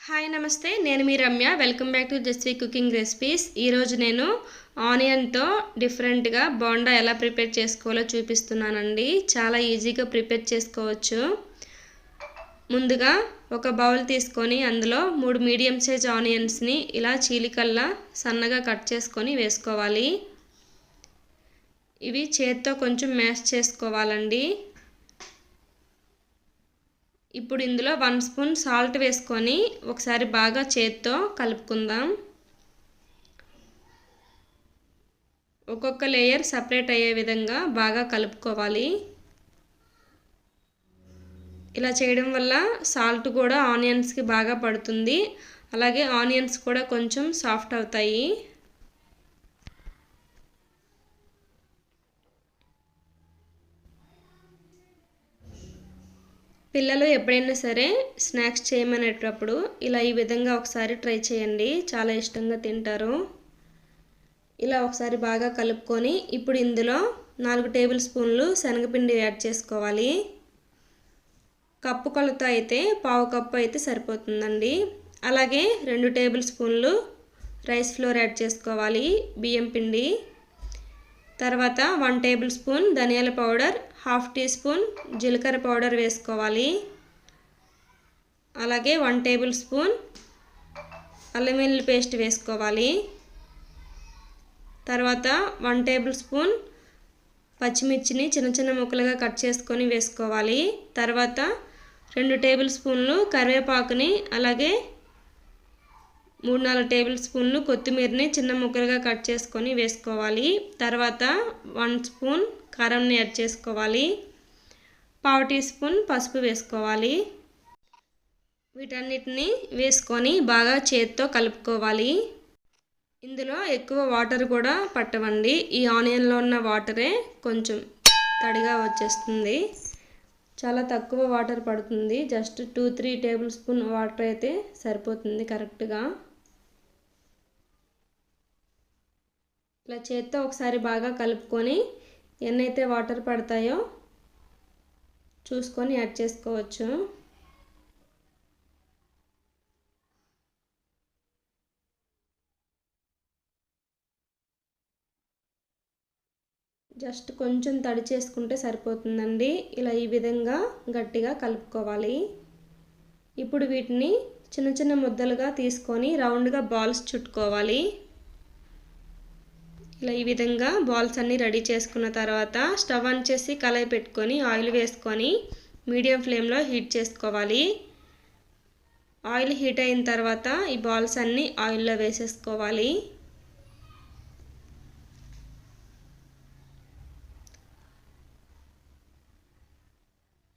Hi నమస్తే, నేను మీ Ramya. Welcome back to Jasvi cooking recipes. ఈరోజు నేను ఆనియన్తో డిఫరెంట్గా బోండా ఎలా ప్రిపేర్ చేసుకోవాలో చూపిస్తున్నానండి. చాలా ఈజీగా ప్రిపేర్ చేసుకోవచ్చు. ముందుగా ఒక బౌల్ తీసుకొని అందులో 3 మీడియం సైజ్ ఆనియన్స్ని ఇలా చీలికల్లా సన్నగా కట్ చేసుకొని వేసుకోవాలి. ఇవి చేత్తో కొంచెం మ్యాష్ చేసుకోవాలండి. ఇప్పుడు ఇందులో 1 స్పూన్ సాల్ట్ వేసుకొని ఒకసారి బాగా చేత్తో కలుపుకుందాం. ఒక్కొక్క లేయర్ సపరేట్ అయ్యే విధంగా బాగా కలుపుకోవాలి. ఇలా చేయడం వల్ల సాల్ట్ కూడా ఆనియన్స్కి బాగా పడుతుంది. అలాగే ఆనియన్స్ కూడా కొంచెం సాఫ్ట్ అవుతాయి. పిల్లలు ఎప్పుడైనా సరే స్నాక్స్ చేయమనేటప్పుడు ఇలా ఈ విధంగా ఒకసారి ట్రై చేయండి. చాలా ఇష్టంగా తింటారు. ఇలా ఒకసారి బాగా కలుపుకొని ఇప్పుడు ఇందులో 4 టేబుల్ స్పూన్లు శనగపిండి యాడ్ చేసుకోవాలి. కప్పు కొలత అయితే 1/2 కప్పు అయితే సరిపోతుందండి. అలాగే 2 టేబుల్ స్పూన్లు రైస్ ఫ్లోర్ యాడ్ చేసుకోవాలి, బియ్యం పిండి. తర్వాత 1 టేబుల్ స్పూన్ ధనియాల పౌడర్, 1/2 టీ స్పూన్ జీలకర్ర పౌడర్ వేసుకోవాలి. అలాగే 1 టేబుల్ స్పూన్ అల్లం వెల్లుల్లి పేస్ట్ వేసుకోవాలి. తర్వాత 1 టేబుల్ స్పూన్ పచ్చిమిర్చిని చిన్న చిన్న ముక్కలుగా కట్ చేసుకొని వేసుకోవాలి. తర్వాత 2 టేబుల్ స్పూన్లు కరివేపాకుని, అలాగే 3-4 టేబుల్ స్పూన్లు కొత్తిమీరని చిన్న ముక్కలుగా కట్ చేసుకొని వేసుకోవాలి. తర్వాత 1 స్పూన్ కారంని యాడ్ చేసుకోవాలి. 1/2 టీ స్పూన్ పసుపు వేసుకోవాలి. వీటన్నిటిని వేసుకొని బాగా చేత్తో కలుపుకోవాలి. ఇందులో ఎక్కువ వాటర్ కూడా పట్టవండి. ఈ ఆనియన్లో ఉన్న వాటరే కొంచెం తడిగా వచ్చేస్తుంది. చాలా తక్కువ వాటర్ పడుతుంది. జస్ట్ 2-3 టేబుల్ స్పూన్ వాటర్ అయితే సరిపోతుంది కరెక్ట్గా. ఇలా చేత్తో ఒకసారి బాగా కలుపుకొని ఎన్నైతే వాటర్ పడతాయో చూసుకొని యాడ్ చేసుకోవచ్చు. జస్ట్ కొంచెం తడి చేసుకుంటే సరిపోతుందండి. ఇలా ఈ విధంగా గట్టిగా కలుపుకోవాలి. ఇప్పుడు వీటిని చిన్న చిన్న ముద్దలుగా తీసుకొని రౌండ్గా బాల్స్ చుట్టుకోవాలి. ఇలా ఈ విధంగా బాల్స్ అన్నీ రెడీ చేసుకున్న తర్వాత స్టవ్ ఆన్ చేసి కళాయి పెట్టుకొని ఆయిల్ వేసుకొని మీడియం ఫ్లేమ్లో హీట్ చేసుకోవాలి. ఆయిల్ హీట్ అయిన తర్వాత ఈ బాల్స్ అన్నీ ఆయిల్లో వేసేసుకోవాలి.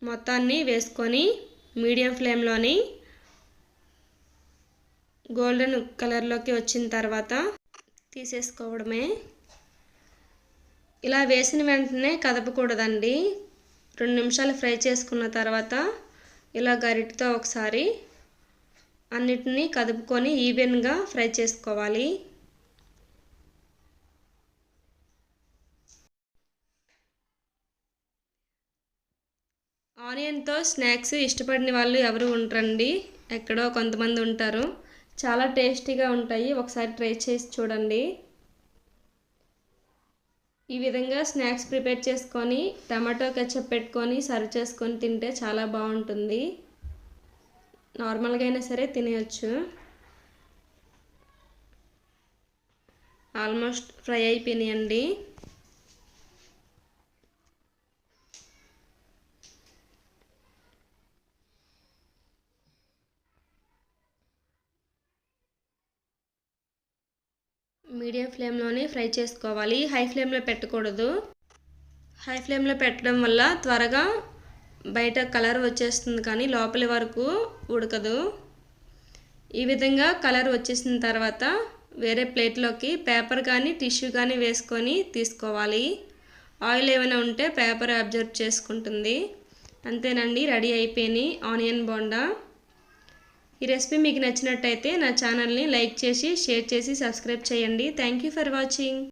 మొత్తాన్ని వేసుకొని మీడియం ఫ్లేమ్లోని గోల్డెన్ కలర్లోకి వచ్చిన తర్వాత తీసేసుకోవడమే. ఇలా వేసిన వెంటనే కదపకూడదండి. 2 నిమిషాలు ఫ్రై చేసుకున్న తర్వాత ఇలా గరిటెతో ఒకసారి అన్నిటినీ కదుపుకొని ఈవెన్గా ఫ్రై చేసుకోవాలి. ఆనియన్తో స్నాక్స్ ఇష్టపడిన వాళ్ళు ఎవరు ఉండరండి, ఎక్కడో కొంతమంది ఉంటారు. చాలా టేస్టీగా ఉంటాయి. ఒకసారి ట్రై చేసి చూడండి. ఈ విధంగా స్నాక్స్ ప్రిపేర్ చేసుకొని టమాటో కెచప్ పెట్టుకొని సర్వ్ చేసుకొని తింటే చాలా బాగుంటుంది. నార్మల్గా అయినా సరే తినేయచ్చు. ఆల్మోస్ట్ ఫ్రై అయిపోయినాయండి. మీడియం ఫ్లేమ్లోనే ఫ్రై చేసుకోవాలి. హై ఫ్లేమ్లో పెట్టకూడదు. హై ఫ్లేమ్లో పెట్టడం వల్ల త్వరగా బయట కలర్ వచ్చేస్తుంది కానీ లోపలి వరకు ఉడకదు. ఈ విధంగా కలర్ వచ్చేసిన తర్వాత వేరే ప్లేట్లోకి పేపర్ కానీ టిష్యూ కానీ వేసుకొని తీసుకోవాలి. ఆయిల్ ఏమైనా ఉంటే పేపర్ అబ్జర్వ్ చేసుకుంటుంది. అంతేనండి, రెడీ అయిపోయినాయి ఆనియన్ బోండా. ఈ రెసిపీ మీకు నచ్చినట్టయితే నా ఛానల్ని లైక్ చేసి, షేర్ చేసి, సబ్స్క్రైబ్ చేయండి. Thank you for watching.